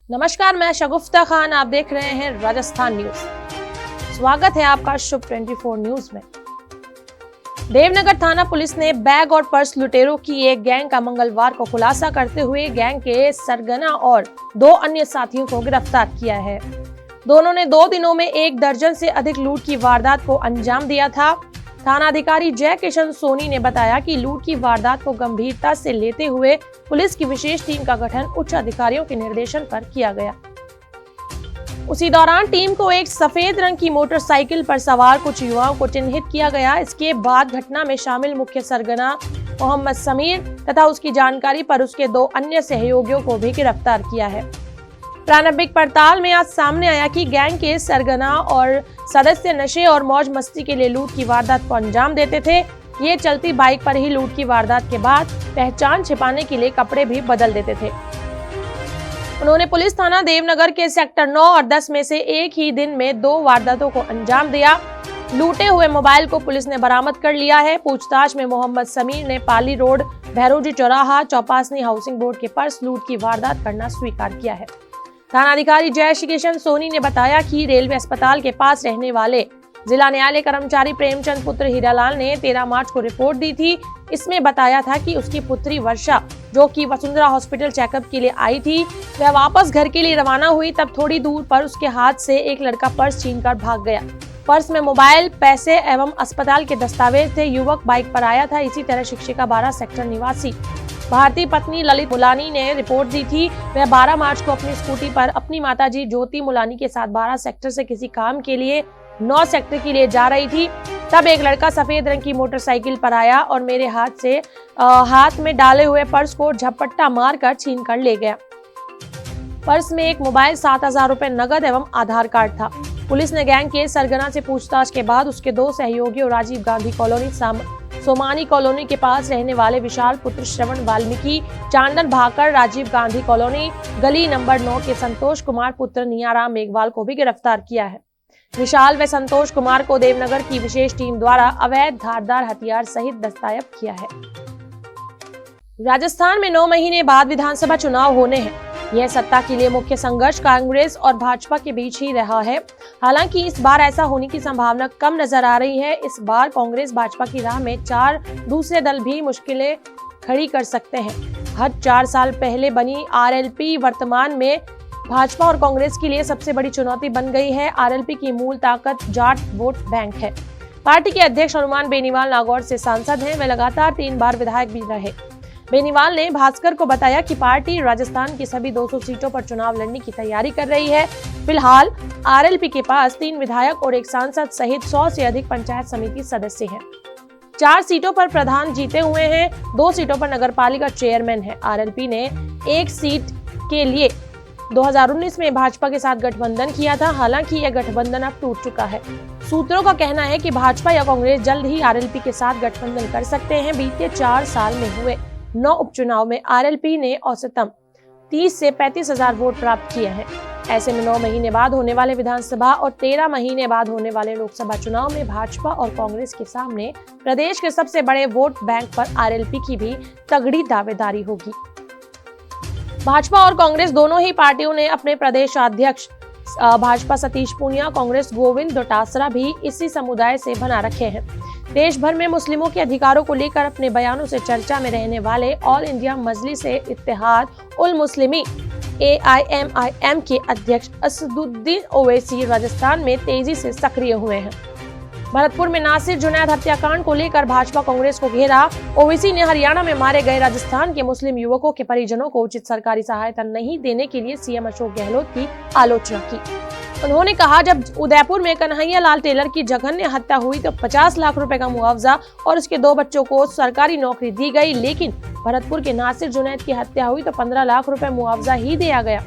नमस्कार, मैं शगुफ्ता खान, आप देख रहे हैं राजस्थान न्यूज। स्वागत है आपका शुभ 24 न्यूज में। देवनगर थाना पुलिस ने बैग और पर्स लुटेरों की एक गैंग का मंगलवार को खुलासा करते हुए गैंग के सरगना और 2 अन्य साथियों को गिरफ्तार किया है। दोनों ने 2 दिनों में 1 दर्जन से अधिक लूट की वारदात को अंजाम दिया था। थाना अधिकारी जय किशन सोनी ने बताया कि लूट की वारदात को गंभीरता से लेते हुए पुलिस की विशेष टीम का गठन उच्च अधिकारियों के निर्देशन पर किया गया। उसी दौरान टीम को एक सफेद रंग की मोटरसाइकिल पर सवार कुछ युवाओं को चिन्हित किया गया। इसके बाद घटना में शामिल मुख्य सरगना मोहम्मद समीर तथा उसकी जानकारी पर उसके 2 अन्य सहयोगियों को भी गिरफ्तार किया है। प्रारंभिक पड़ताल में आज सामने आया कि गैंग के सरगना और सदस्य नशे और मौज मस्ती के लिए लूट की वारदात को अंजाम देते थे। ये चलती बाइक पर ही लूट की वारदात के बाद पहचान छिपाने के लिए कपड़े भी बदल देते थे। उन्होंने पुलिस थाना देवनगर के सेक्टर 9 और 10 में से एक ही दिन में 2 वारदातों को अंजाम दिया। लूटे हुए मोबाइल को पुलिस ने बरामद कर लिया है। पूछताछ में मोहम्मद समीर ने पाली रोड, भैरोजी चौराहा, चौपासनी हाउसिंग बोर्ड के पर्स लूट की वारदात करना स्वीकार किया है। थानाधिकारी जय किशन सोनी ने बताया कि रेलवे अस्पताल के पास रहने वाले जिला न्यायालय कर्मचारी प्रेमचंद पुत्र हीरालाल ने 13 मार्च को रिपोर्ट दी थी। इसमें बताया था कि उसकी पुत्री वर्षा, जो कि वसुंधरा हॉस्पिटल चेकअप के लिए आई थी, वह वापस घर के लिए रवाना हुई। तब थोड़ी दूर पर उसके हाथ से एक लड़का पर्स छीनकर भाग गया। पर्स में मोबाइल, पैसे एवं अस्पताल के दस्तावेज थे। युवक बाइक पर आया था। इसी तरह शिक्षिका 12 सेक्टर निवासी भारती पत्नी ललित मुलानी ने रिपोर्ट दी थी। वह 12 मार्च को अपनी स्कूटी पर अपनी माताजी ज्योति मुलानी के साथ 12 सेक्टर से किसी काम के लिए 9 सेक्टर के लिए जा रही थी। तब एक लड़का सफेद रंग की मोटरसाइकिल पर आया और मेरे हाथ में डाले हुए पर्स को झपट्टा मारकर छीन कर ले गया। पर्स में एक मोबाइल, 7,000 रुपए नगद एवं आधार कार्ड था। पुलिस ने गैंग के सरगना से पूछताछ के बाद उसके 2 सहयोगियों राजीव गांधी कॉलोनी, सोमानी कॉलोनी के पास रहने वाले विशाल पुत्र श्रवण वाल्मीकि, चांदन भाकर, राजीव गांधी कॉलोनी गली नंबर 9 के संतोष कुमार पुत्र नियाराम मेघवाल को भी गिरफ्तार किया है। विशाल व संतोष कुमार को देवनगर की विशेष टीम द्वारा अवैध धारदार हथियार सहित दस्तायब किया है। राजस्थान में 9 महीने बाद विधानसभा चुनाव होने हैं। यह सत्ता के लिए मुख्य संघर्ष कांग्रेस और भाजपा के बीच ही रहा है। हालांकि इस बार ऐसा होने की संभावना कम नजर आ रही है। इस बार कांग्रेस भाजपा की राह में 4 दूसरे दल भी मुश्किलें खड़ी कर सकते हैं। हर 4 साल पहले बनी आरएलपी वर्तमान में भाजपा और कांग्रेस के लिए सबसे बड़ी चुनौती बन गई है। आरएलपी की मूल ताकत जाट वोट बैंक है। पार्टी के अध्यक्ष हनुमान बेनीवाल नागौर से सांसद हैं। वे लगातार 3 बार विधायक भी रहे। बेनीवाल ने भास्कर को बताया कि पार्टी राजस्थान की सभी 200 सीटों पर चुनाव लड़ने की तैयारी कर रही है। फिलहाल आरएलपी के पास 3 विधायक और 1 सांसद सहित 100 से अधिक पंचायत समिति सदस्य हैं। 4 सीटों पर प्रधान जीते हुए हैं। 2 सीटों पर नगरपालिका चेयरमैन है। आरएलपी ने 1 सीट के लिए 2019 में भाजपा के साथ गठबंधन किया था। हालांकि यह गठबंधन अब टूट चुका है। सूत्रों का कहना है कि भाजपा या कांग्रेस जल्द ही आरएलपी के साथ गठबंधन कर सकते हैं। बीते 4 साल में हुए 9 उपचुनाव में आरएलपी ने औसतन 30 से 35,000 वोट प्राप्त किए हैं। ऐसे में 9 महीने बाद होने वाले विधानसभा और 13 महीने बाद होने वाले लोकसभा चुनाव में भाजपा और कांग्रेस के सामने प्रदेश के सबसे बड़े वोट बैंक पर आरएलपी की भी तगड़ी दावेदारी होगी। भाजपा और कांग्रेस दोनों ही पार्टियों ने अपने प्रदेश अध्यक्ष भाजपा सतीश पूनिया, कांग्रेस गोविंद डोटासरा भी इसी समुदाय से बना रखे हैं। देश भर में मुस्लिमों के अधिकारों को लेकर अपने बयानों से चर्चा में रहने वाले ऑल इंडिया मजलिस-ए-इत्तेहाद उल मुस्लिमीन AIMIM के अध्यक्ष असदुद्दीन ओवैसी राजस्थान में तेजी से सक्रिय हुए हैं। भरतपुर में नासिर जुनैद हत्याकांड को लेकर भाजपा कांग्रेस को घेरा। ओवैसी ने हरियाणा में मारे गए राजस्थान के मुस्लिम युवकों के परिजनों को उचित सरकारी सहायता नहीं देने के लिए सीएम अशोक गहलोत की आलोचना की। उन्होंने कहा, जब उदयपुर में कन्हैया लाल टेलर की जघन्य हत्या हुई तो 50 लाख रुपए का मुआवजा और उसके 2 बच्चों को सरकारी नौकरी दी गई, लेकिन भरतपुर के नासिर जुनैद की हत्या हुई तो 15 लाख रुपए मुआवजा ही दिया गया।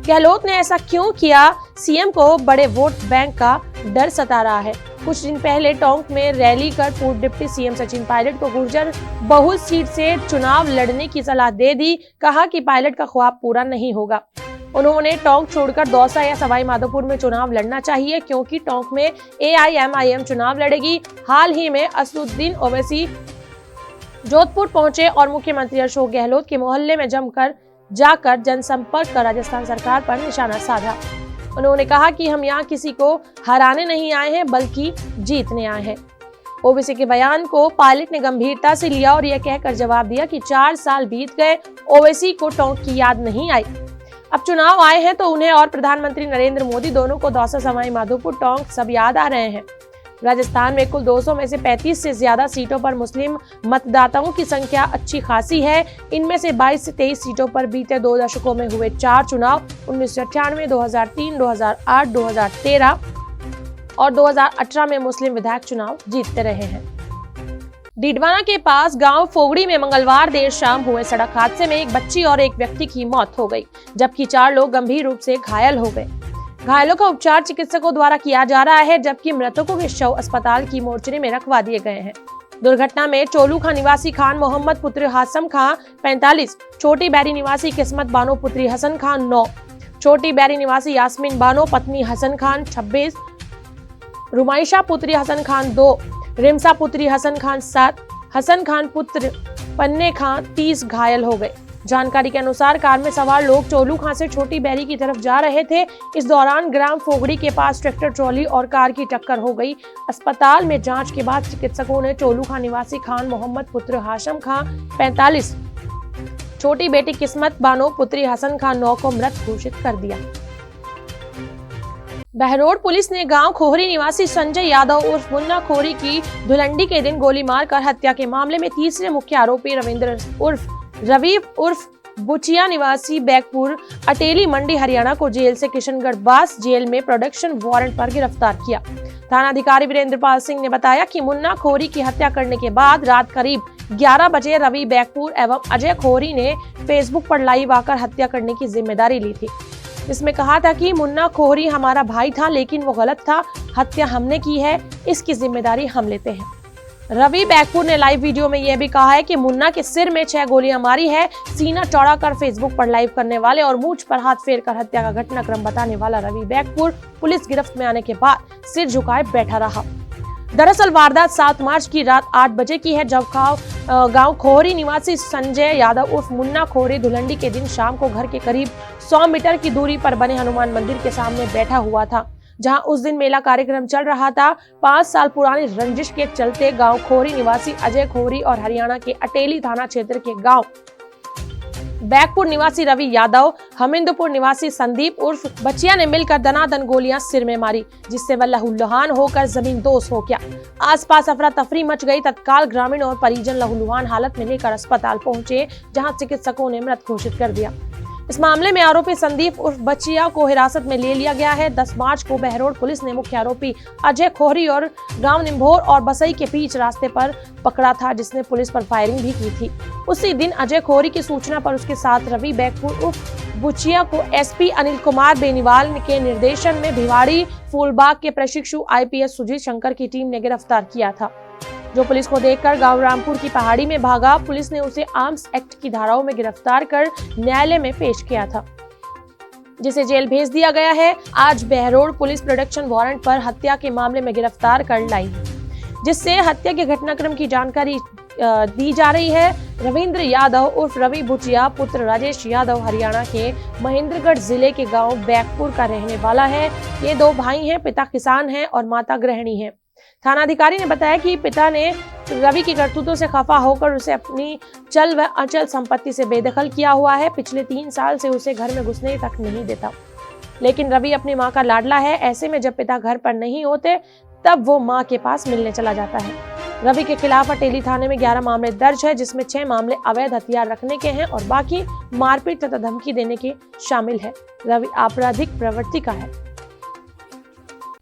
गहलोत ने ऐसा क्यों किया? सीएम को बड़े वोट बैंक का डर सता रहा है। कुछ दिन पहले टोंक में रैली कर पूर्व डिप्टी सीएम सचिन पायलट को गुर्जर बहुल सीट से चुनाव लड़ने की सलाह दे दी। कहा कि पायलट का ख्वाब पूरा नहीं होगा। उन्होंने टोंक छोड़कर दौसा या सवाई माधोपुर में चुनाव लड़ना चाहिए, क्योंकि टोंक में AIMIM चुनाव लड़ेगी। हाल ही में असदुद्दीन ओवैसी जोधपुर पहुंचे और मुख्यमंत्री अशोक गहलोत के मोहल्ले में जमकर जाकर जनसंपर्क कर राजस्थान सरकार पर निशाना साधा। उन्होंने कहा कि हम यहाँ किसी को हराने नहीं आए हैं बल्कि जीतने आए हैं। ओवैसी के बयान को पायलट ने गंभीरता से लिया और यह कहकर जवाब दिया कि 4 साल बीत गए, ओवैसी को टोंक की याद नहीं आई। अब चुनाव आए हैं तो उन्हें और प्रधानमंत्री नरेंद्र मोदी दोनों को दौसा, सवाई माधोपुर, टोंक सब याद आ रहे हैं। राजस्थान में कुल 200 में से 35 से ज्यादा सीटों पर मुस्लिम मतदाताओं की संख्या अच्छी खासी है। इनमें से 22 से 23 सीटों पर बीते 2 दशकों में हुए 4 चुनाव 1998, 2003, 2008, 2013 और 2018 में मुस्लिम विधायक चुनाव जीतते रहे हैं। डीडवाना के पास गांव फोगड़ी में मंगलवार देर शाम हुए सड़क हादसे में एक बच्ची और एक व्यक्ति की मौत हो गई, जबकि 4 लोग गंभीर रूप से घायल हो गए। घायलों का उपचार चिकित्सकों द्वारा किया जा रहा है, जबकि मृतकों के शव अस्पताल की मोर्चरी में रखवा दिए गए हैं। दुर्घटना में चोलू खां निवासी खान मोहम्मद पुत्र हासम खां 45, छोटी बैरी निवासी किस्मत बानो पुत्री हसन खान 9, छोटी बैरी निवासी यास्मीन बानो पत्नी हसन खान 26, रुमाइशा पुत्री हसन खान 2, रिमसा पुत्री हसन खान 7, हसन खान पुत्र पन्ने खान 30 घायल हो गए। जानकारी के अनुसार कार में सवार लोग चोलू खां से छोटी बैरी की तरफ जा रहे थे। इस दौरान ग्राम फोगड़ी के पास ट्रैक्टर ट्रॉली और कार की टक्कर हो गई। अस्पताल में जांच के बाद चिकित्सकों ने चोलू खां निवासी खान मोहम्मद पुत्र हाशम खां 45, छोटी बेटी किस्मत बानो पुत्री हसन खान 9 को मृत घोषित कर दिया। बहरोड पुलिस ने गांव खोहरी निवासी संजय यादव उर्फ मुन्ना खोरी की धुलंडी के दिन गोली मारकर हत्या के मामले में तीसरे मुख्य आरोपी रवि उर्फ बुचिया निवासी बैकपुर अटेली मंडी हरियाणा को जेल से किशनगढ़ बास जेल में प्रोडक्शन वारंट पर गिरफ्तार किया। थानाधिकारी वीरेंद्रपाल सिंह ने बताया कि मुन्ना खोरी की हत्या करने के बाद रात करीब 11 बजे रवि बैकपुर एवं अजय खोरी ने फेसबुक पर लाइव आकर हत्या करने की जिम्मेदारी ली थी। इसमें कहा था कि मुन्ना खोरी हमारा भाई था, लेकिन वो गलत था, हत्या हमने की है, इसकी जिम्मेदारी हम लेते हैं। रवि बैकपुर ने लाइव वीडियो में यह भी कहा है कि मुन्ना के सिर में 6 गोलियां मारी है। सीना चौड़ा कर फेसबुक पर लाइव करने वाले और मूंछ पर हाथ फेर कर हत्या का घटनाक्रम बताने वाला रवि बैकपुर पुलिस गिरफ्त में आने के बाद सिर झुकाए बैठा रहा। दरअसल वारदात 7 मार्च की रात 8 बजे की है, जब गांव खोहरी निवासी संजय यादव उर्फ मुन्ना खोरी धुलंडी के दिन शाम को घर के करीब 100 मीटर की दूरी पर बने हनुमान मंदिर के सामने बैठा हुआ था, जहां उस दिन मेला कार्यक्रम चल रहा था। 5 साल पुरानी रंजिश के चलते गांव खोरी निवासी अजय खोरी और हरियाणा के अटेली थाना क्षेत्र के गांव बैकपुर निवासी रवि यादव, हमिंदपुर निवासी संदीप उर्फ बचिया ने मिलकर दनादन गोलियां सिर में मारी, जिससे वह लहूलुहान होकर जमीन दोष हो गया। आसपास अफरा तफरी मच गई। तत्काल ग्रामीण और परिजन लहूलुहान हालत में लेकर अस्पताल पहुंचे, जहां चिकित्सकों ने मृत घोषित कर दिया। इस मामले में आरोपी संदीप उर्फ बचिया को हिरासत में ले लिया गया है। 10 मार्च को बहरोड पुलिस ने मुख्य आरोपी अजय खोरी और गांव निम्भोर और बसई के बीच रास्ते पर पकड़ा था, जिसने पुलिस पर फायरिंग भी की थी। उसी दिन अजय खोरी की सूचना पर उसके साथ रवि बैकपुर उर्फ बुचिया को एसपी अनिल कुमार बेनीवाल के निर्देशन में भिवाड़ी फूलबाग के प्रशिक्षु IPS सुजीत शंकर की टीम ने गिरफ्तार किया था, जो पुलिस को देखकर गांव रामपुर की पहाड़ी में भागा। पुलिस ने उसे आर्म्स एक्ट की धाराओं में गिरफ्तार कर न्यायालय में पेश किया था, जिसे जेल भेज दिया गया है। आज बहरोड पुलिस प्रोडक्शन वारंट पर हत्या के मामले में गिरफ्तार कर लाई, जिससे हत्या के घटनाक्रम की जानकारी दी जा रही है। रविंद्र यादव उर्फ रवि बुचिया पुत्र राजेश यादव हरियाणा के महेंद्रगढ़ जिले के गांव बैकपुर का रहने वाला है। ये 2 भाई हैं, पिता किसान हैं और माता गृहिणी है। थानाधिकारी ने बताया कि पिता ने रवि की करतूतों से खफा होकर उसे अपनी चल व अचल संपत्ति से बेदखल किया हुआ है। पिछले 3 साल से उसे घर में घुसने तक नहीं देता, लेकिन रवि अपनी मां का लाडला है। ऐसे में जब पिता घर पर नहीं होते, तब वो मां के पास मिलने चला जाता है। रवि के खिलाफ अटेली थाने में 11 मामले दर्ज है, जिसमें 6 मामले अवैध हथियार रखने के हैं और बाकी मारपीट तथा धमकी देने के शामिल है। रवि आपराधिक प्रवृत्ति का है।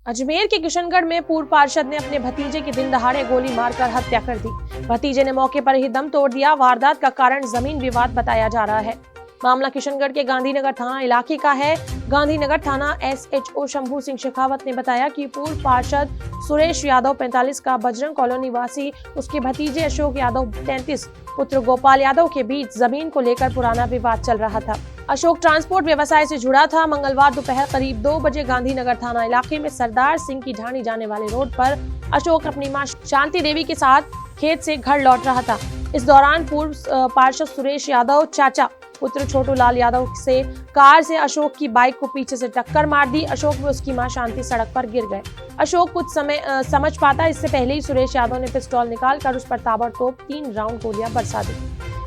अजमेर के किशनगढ़ में पूर्व पार्षद ने अपने भतीजे की दिन दहाड़े गोली मारकर हत्या कर दी। भतीजे ने मौके पर ही दम तोड़ दिया। वारदात का कारण जमीन विवाद बताया जा रहा है। मामला किशनगढ़ के गांधीनगर थाना इलाके का है। गांधीनगर थाना SHO शंभू सिंह शेखावत ने बताया कि पूर्व पार्षद सुरेश यादव 45 का बजरंग कॉलोनी वासी उसके भतीजे अशोक यादव 33 पुत्र गोपाल यादव के बीच जमीन को लेकर पुराना विवाद चल रहा था। अशोक ट्रांसपोर्ट व्यवसाय से जुड़ा था। मंगलवार दोपहर करीब 2 बजे गांधीनगर थाना इलाके में सरदार सिंह की ढाणी जाने वाले रोड पर अशोक अपनी मां शांति देवी के साथ खेत से घर लौट रहा था। इस दौरान पूर्व पार्षद सुरेश यादव चाचा पुत्र छोटू लाल यादव से कार से अशोक की बाइक को पीछे से टक्कर मार दी। अशोक व उसकी मां शांति सड़क पर गिर गए। अशोक कुछ समय समझ पाता, इससे पहले ही सुरेश यादव ने पिस्तौल निकालकर उस पर ताबड़तोड़ 3 राउंड गोलियां बरसा दी।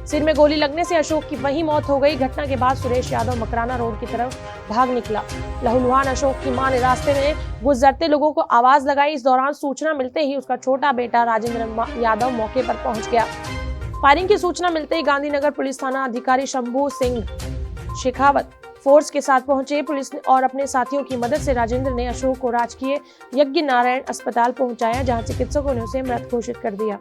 सिर में गोली लगने से अशोक की वहीं मौत हो गई। घटना के बाद सुरेश यादव मकराना रोड की तरफ भाग निकला। लहूलुहान अशोक की मां ने रास्ते में गुजरते लोगों को आवाज लगाई। इस दौरान सूचना मिलते ही उसका छोटा बेटा राजेंद्र यादव मौके पर पहुंच गया। फायरिंग की सूचना मिलते ही गांधीनगर पुलिस थाना अधिकारी शंभू सिंह शेखावत फोर्स के साथ पहुंचे। पुलिस ने और अपने साथियों की मदद से राजेंद्र ने अशोक को राजकीय यज्ञ नारायण अस्पताल पहुंचाया, जहां चिकित्सकों ने उसे मृत घोषित कर दिया।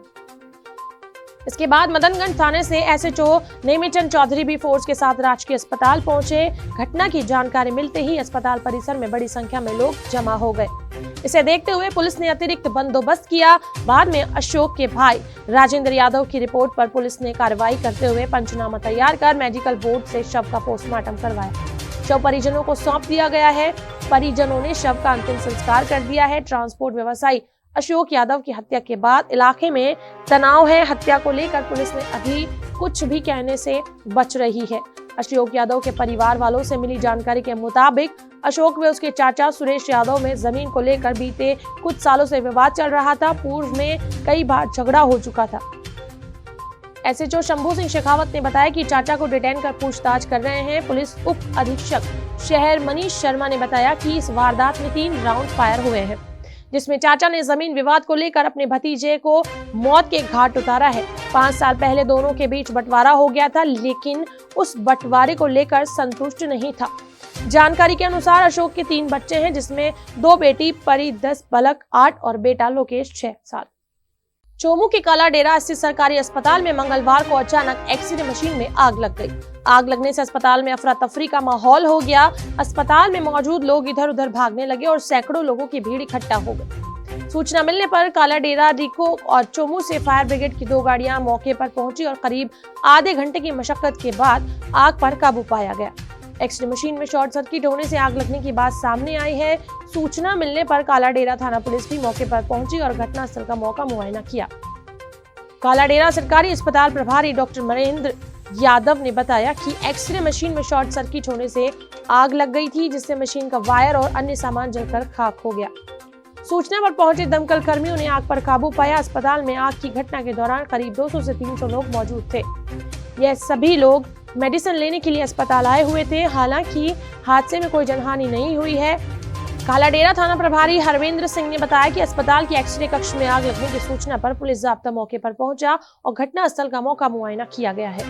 इसके बाद मदनगंज थाने से एसएचओ नेमीचंद चौधरी भी फोर्स के साथ राजकीय अस्पताल पहुंचे। घटना की जानकारी मिलते ही अस्पताल परिसर में बड़ी संख्या में लोग जमा हो गए। इसे देखते हुए पुलिस ने अतिरिक्त बंदोबस्त किया। बाद में अशोक के भाई राजेंद्र यादव की रिपोर्ट पर पुलिस ने कार्रवाई करते हुए पंचनामा तैयार कर मेडिकल बोर्ड से शव का पोस्टमार्टम करवाया। शव परिजनों को सौंप दिया गया है। परिजनों ने शव का अंतिम संस्कार कर दिया है। ट्रांसपोर्ट व्यवसायी अशोक यादव की हत्या के बाद इलाके में तनाव है। हत्या को लेकर पुलिस ने अभी कुछ भी कहने से बच रही है। अशोक यादव के परिवार वालों से मिली जानकारी के मुताबिक अशोक व उसके चाचा सुरेश यादव में जमीन को लेकर बीते कुछ सालों से विवाद चल रहा था। पूर्व में कई बार झगड़ा हो चुका था। एसएचओ शंभू सिंह शेखावत ने बताया कि चाचा को डिटेन कर पूछताछ कर रहे हैं। पुलिस उप अधीक्षक शहर मनीष शर्मा ने बताया कि इस वारदात में 3 राउंड फायर हुए हैं, जिसमें चाचा ने जमीन विवाद को लेकर अपने भतीजे को मौत के घाट उतारा है। 5 साल पहले दोनों के बीच बंटवारा हो गया था, लेकिन उस बंटवारे को लेकर संतुष्ट नहीं था। जानकारी के अनुसार अशोक के 3 बच्चे हैं, जिसमें 2 बेटी परी 10 बलक 8 और बेटा लोकेश 6 साल। चोमू के काला डेरा स्थित सरकारी अस्पताल में मंगलवार को अचानक एक्सरे मशीन में आग लग गई। आग लगने से अस्पताल में अफरा तफरी का माहौल हो गया। अस्पताल में मौजूद लोग इधर उधर भागने लगे और सैकड़ों लोगों की भीड़ इकट्ठा हो गई। सूचना मिलने पर काला डेरा, रिको और चोमू से फायर ब्रिगेड की 2 गाड़ियां मौके पर पहुंची और करीब आधे घंटे की मशक्कत के बाद आग पर काबू पाया गया। एक्सरे मशीन में शॉर्ट सर्किट होने से आग लगने की बात सामने आई है। सूचना मिलने पर काला डेरा थाना पुलिस भी मौके पर पहुंची और घटनास्थल का मौका मुआयना किया। काला डेरा सरकारी अस्पताल प्रभारी डॉक्टर महेंद्र यादव ने बताया कि एक्सरे मशीन में शॉर्ट सर्किट होने से आग लग गई थी, जिससे मशीन का वायर और अन्य सामान जलकर खाक हो गया। सूचना पर पहुंचे दमकल कर्मियों ने आग पर काबू पाया। अस्पताल में आग की घटना के दौरान करीब 200 से 300 लोग मौजूद थे। यह सभी लोग मेडिसिन लेने के लिए अस्पताल आए हुए थे। हालांकि हादसे में कोई जनहानि नहीं हुई है। काला डेरा थाना प्रभारी हरविंद्र सिंह ने बताया कि अस्पताल के एक्सरे कक्ष में आग लगने की सूचना पर पुलिस जाब्ता मौके पर पहुंचा और घटनास्थल का मौका मुआयना किया गया है।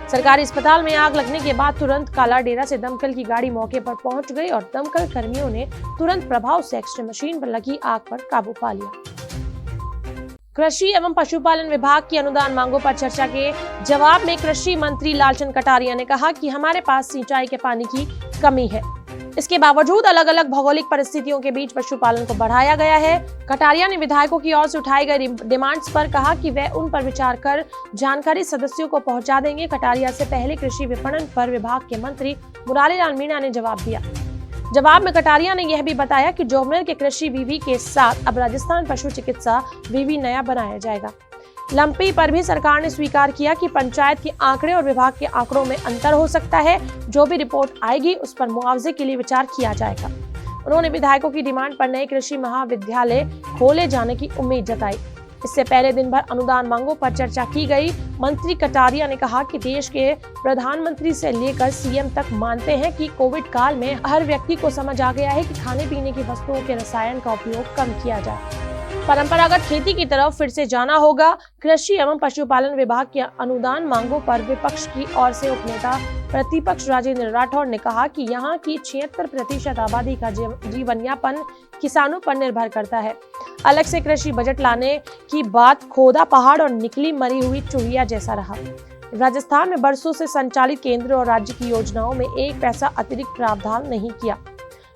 सरकारी अस्पताल में आग लगने के बाद तुरंत काला डेरा से दमकल की गाड़ी मौके पर पहुंच गई और दमकल कर्मियों ने तुरंत प्रभाव से एक्सरे मशीन पर लगी आग पर काबू पा लिया। कृषि एवं पशुपालन विभाग की अनुदान मांगों पर चर्चा के जवाब में कृषि मंत्री लालचंद कटारिया ने कहा कि हमारे पास सिंचाई के पानी की कमी है। इसके बावजूद अलग अलग भौगोलिक परिस्थितियों के बीच पशुपालन को बढ़ाया गया है। कटारिया ने विधायकों की ओर से उठाई गई डिमांड्स पर कहा कि वे उन पर विचार कर जानकारी सदस्यों को पहुंचा देंगे। कटारिया से पहले कृषि विपणन पर विभाग के मंत्री मुरारीलाल मीणा ने जवाब दिया। जवाब में कटारिया ने यह भी बताया कि जोबनेर के कृषि विवि के साथ अब राजस्थान पशु चिकित्सा विवि नया बनाया जाएगा। लंपी पर भी सरकार ने स्वीकार किया कि पंचायत के आंकड़े और विभाग के आंकड़ों में अंतर हो सकता है। जो भी रिपोर्ट आएगी उस पर मुआवजे के लिए विचार किया जाएगा। उन्होंने विधायकों की डिमांड पर नए कृषि महाविद्यालय खोले जाने की उम्मीद जताई। इससे पहले दिन भर अनुदान मांगों पर चर्चा की गई। मंत्री कटारिया ने कहा कि देश के प्रधानमंत्री से लेकर सीएम तक मानते हैं कि कोविड काल में हर व्यक्ति को समझ आ गया है कि खाने पीने की वस्तुओं के रसायन का उपयोग कम किया जाए। परंपरागत खेती की तरफ फिर से जाना होगा। कृषि एवं पशुपालन विभाग की अनुदान मांगों पर विपक्ष की ओर से उपनेता प्रतिपक्ष राजेंद्र राठौड़ ने कहा कि यहाँ की 76% आबादी का जीवन यापन किसानों पर निर्भर करता है। अलग से कृषि बजट लाने की बात खोदा पहाड़ और निकली मरी हुई चूहिया जैसा रहा। राजस्थान में बरसों से संचालित केंद्र और राज्य की योजनाओं में 1 पैसा अतिरिक्त प्रावधान नहीं किया।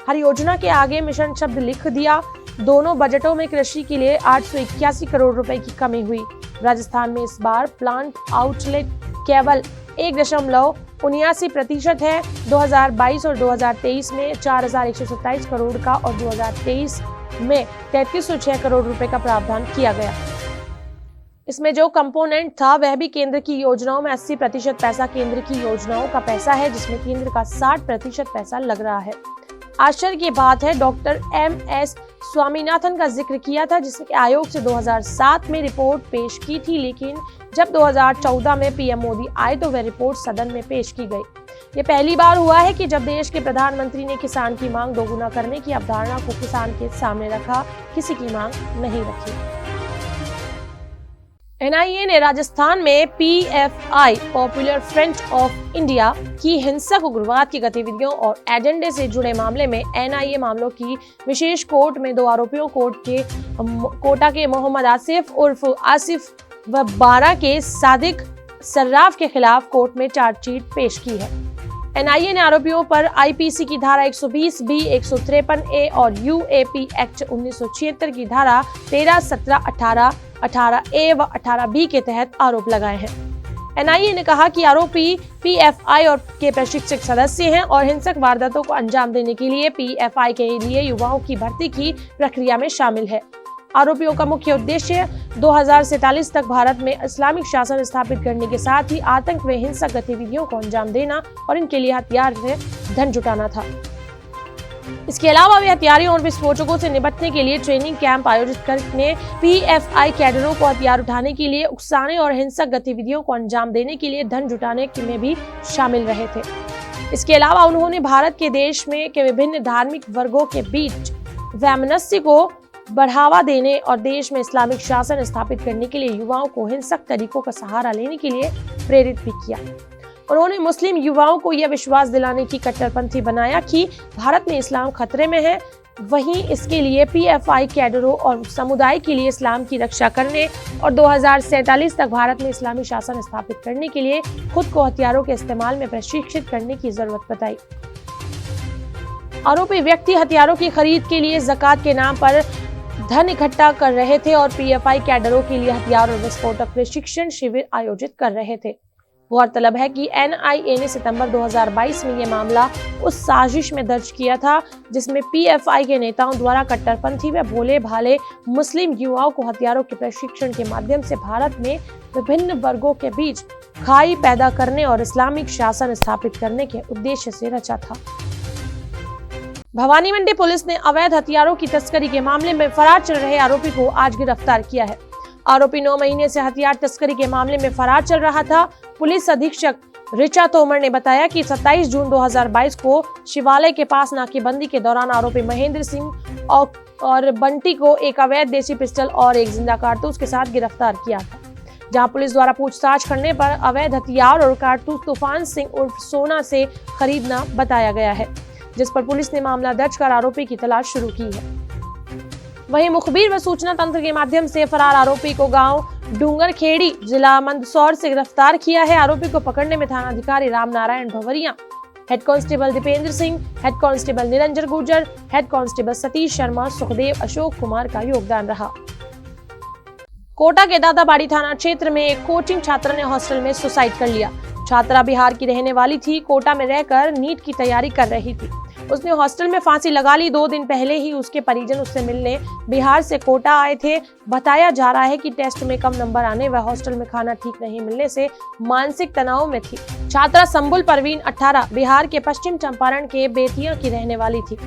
हर योजना के आगे मिशन शब्द लिख दिया। दोनों बजटों में कृषि के लिए 881 करोड़ रुपए की कमी हुई। राजस्थान में इस बार प्लांट आउटलेट केवल 1.79% है। 2022 और 2023 में 4127 करोड़ का और 2023 में 3306 करोड़ रुपए का प्रावधान किया गया। इसमें जो कंपोनेंट था वह भी केंद्र की योजनाओं में 80% पैसा केंद्र की योजनाओं का पैसा है, जिसमें केंद्र का 60% पैसा लग रहा है। आश्चर्य की बात है, डॉक्टर MS स्वामीनाथन का जिक्र किया था, जिसने आयोग से 2007 में रिपोर्ट पेश की थी, लेकिन जब 2014 में PM मोदी आए तो वह रिपोर्ट सदन में पेश की गई। ये पहली बार हुआ है कि जब देश के प्रधानमंत्री ने किसान की मांग दोगुना करने की अवधारणा को किसान के सामने रखा, किसी की मांग नहीं रखी। NIA ने राजस्थान में PFI popular front of India की हिंसक उग्रवाद की गतिविधियों और एजेंडे से जुड़े मामले में NIA मामलों की विशेष कोर्ट में 2 आरोपियों कोटा के मोहम्मद आसिफ उर्फ आसिफ व 12 के सादिक सर्राफ के खिलाफ कोर्ट में चार्जशीट पेश की है। NIA ने आरोपियों पर IPC की धारा 120B, 153A और UAP एक्ट 1976 की धारा 13, 17, 18, 18A व 18B के तहत आरोप लगाए हैं। NIA ने कहा कि आरोपी PFI और के प्रशिक्षक सदस्य हैं और हिंसक वारदातों को अंजाम देने के लिए PFI के लिए युवाओं की भर्ती की प्रक्रिया में शामिल है। आरोपियों का मुख्य उद्देश्य 2047 तक भारत में इस्लामिक शासन स्थापित करने के साथ ही आतंक व हिंसक गतिविधियों को अंजाम देना और इनके लिए हथियार से धन जुटाना था। इसके अलावा वे हथियारों और विस्फोटकों से निपटने के लिए ट्रेनिंग कैंप आयोजित करने, PFI कैडरों को हथियार उठाने के लिए उकसाने और हिंसक गतिविधियों को अंजाम देने के लिए धन जुटाने में भी शामिल रहे थे। इसके अलावा उन्होंने भारत के देश में के विभिन्न धार्मिक वर्गों के बीच वैमनस्य को बढ़ावा देने और देश में इस्लामिक शासन स्थापित करने के लिए युवाओं को हिंसक तरीकों का सहारा लेने के लिए प्रेरित भी किया। उन्होंने मुस्लिम युवाओं को यह विश्वास दिलाने की कट्टरपंथी बनाया कि भारत में इस्लाम खतरे में है। वहीं इसके लिए PFI कैडरों और समुदाय के लिए इस्लाम की रक्षा करने और 2047 तक भारत में इस्लामी शासन स्थापित करने के लिए खुद को हथियारों के इस्तेमाल में प्रशिक्षित करने की जरूरत बताई। आरोपी व्यक्ति हथियारों की खरीद के लिए ज़कात के नाम पर धन इकट्ठा कर रहे थे और PFI कैडरों के लिए हथियार और विस्फोटक प्रशिक्षण शिविर आयोजित कर रहे थे। गौरतलब है कि NIA ने सितंबर 2022 में यह मामला उस साजिश में दर्ज किया था जिसमें PFI के नेताओं द्वारा कट्टरपंथी व भोले भाले मुस्लिम युवाओं को हथियारों के प्रशिक्षण के माध्यम से भारत में विभिन्न वर्गों के बीच खाई पैदा करने और इस्लामिक शासन स्थापित करने के उद्देश्य से रचा था। भवानी मंडी पुलिस ने अवैध हथियारों की तस्करी के मामले में फरार चल रहे आरोपी को आज गिरफ्तार किया है। आरोपी 9 महीने से हथियार तस्करी के मामले में फरार चल रहा था। पुलिस अधीक्षक ऋचा तोमर ने बताया कि 27 जून 2022 को शिवालय के पास नाकेबंदी के दौरान आरोपी महेंद्र सिंह और बंटी को एक अवैध देसी पिस्टल और एक जिंदा कारतूस के साथ गिरफ्तार किया था, जहां पुलिस द्वारा पूछताछ करने पर अवैध हथियार और कारतूस तूफान सिंह उर्फ सोना से खरीदना बताया गया है, जिस पर पुलिस ने मामला दर्ज कर आरोपी की तलाश शुरू की है। वहीं मुखबिर व सूचना तंत्र के माध्यम से फरार आरोपी को गांव डूंगरखेड़ी जिला मंदसौर से गिरफ्तार किया है। आरोपी को पकड़ने में थाना अधिकारी Ramnarayan Bhawariya, head constable Dipendra Singh, head constable Niranjan Gurjar, head constable Satish Sharma, Sukhdev, Ashok Kumar का योगदान रहा। कोटा के दादाबाड़ी थाना क्षेत्र में एक कोचिंग छात्रा ने हॉस्टल में सुसाइड कर लिया। छात्रा बिहार की रहने वाली थी। कोटा में रहकर नीट की तैयारी कर रही थी। उसने हॉस्टल में फांसी लगा ली। 2 दिन पहले ही उसके परिजन उससे मिलने बिहार से कोटा आए थे। बताया जा रहा है कि टेस्ट में कम नंबर आने व हॉस्टल में खाना ठीक नहीं मिलने से मानसिक तनाव में थी। छात्रा संबुल परवीन 18 बिहार के पश्चिम चंपारण के बेतिया की रहने वाली थी।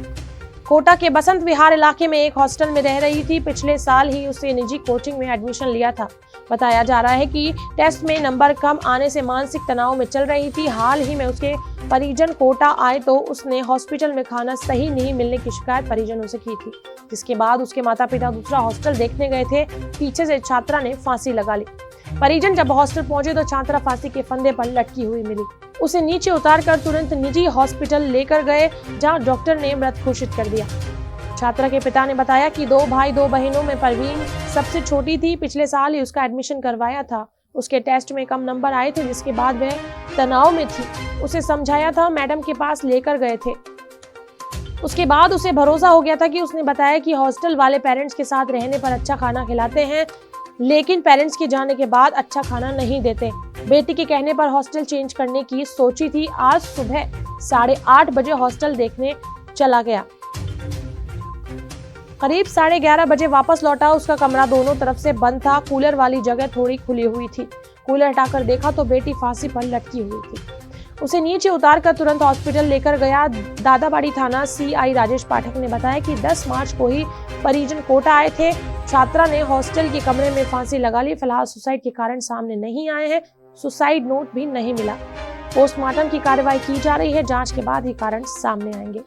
कोटा के बसंत विहार इलाके में एक हॉस्टल में रह रही थी। पिछले साल ही उसे निजी कोचिंग में एडमिशन लिया था। बताया जा रहा है कि टेस्ट में नंबर कम आने से मानसिक तनाव में चल रही थी। हाल ही में उसके परिजन कोटा आए तो उसने हॉस्पिटल में खाना सही नहीं मिलने की शिकायत परिजनों से की थी, जिसके बाद उसके माता पिता दूसरा हॉस्टल देखने गए थे। पीछे से छात्रा ने फांसी लगा ली। परिजन जब हॉस्टल पहुंचे तो छात्रा फांसी के फंदे पर लटकी हुई मिली। उसे नीचे उतारकर तुरंत निजी हॉस्पिटल लेकर गए, जहां डॉक्टर ने मृत घोषित कर दिया। छात्रा के पिता ने बताया कि 2 भाई 2 बहनों में परवीन सबसे छोटी थी। पिछले साल ही उसका एडमिशन करवाया था। उसके टेस्ट में कम नंबर आए थे, जिसके बाद वह तनाव में थी। उसे समझाया था, मैडम के पास लेकर गए थे। उसके बाद उसे भरोसा हो गया था कि उसने बताया कि हॉस्टल वाले पेरेंट्स के साथ रहने पर अच्छा खाना खिलाते हैं, लेकिन पेरेंट्स के जाने के बाद अच्छा खाना नहीं देते। बेटी के कहने पर हॉस्टल चेंज करने की सोची थी। आज सुबह 8:30 बजे हॉस्टल देखने चला गया। करीब 11:30 बजे वापस लौटा। उसका कमरा दोनों तरफ से बंद था। कूलर वाली जगह थोड़ी खुली हुई थी। कूलर हटाकर देखा तो बेटी फांसी पर लटकी हुई थी। उसे नीचे उतारकर तुरंत हॉस्पिटल लेकर गया। दादाबाड़ी थाना सीआई राजेश पाठक ने बताया कि 10 मार्च को ही परिजन कोटा आए थे। छात्रा ने हॉस्टल के कमरे में फांसी लगा ली। फिलहाल सुसाइड के कारण सामने नहीं आए हैं। सुसाइड नोट भी नहीं मिला। पोस्टमार्टम की कार्रवाई की जा रही है। जांच के बाद ही कारण सामने आएंगे।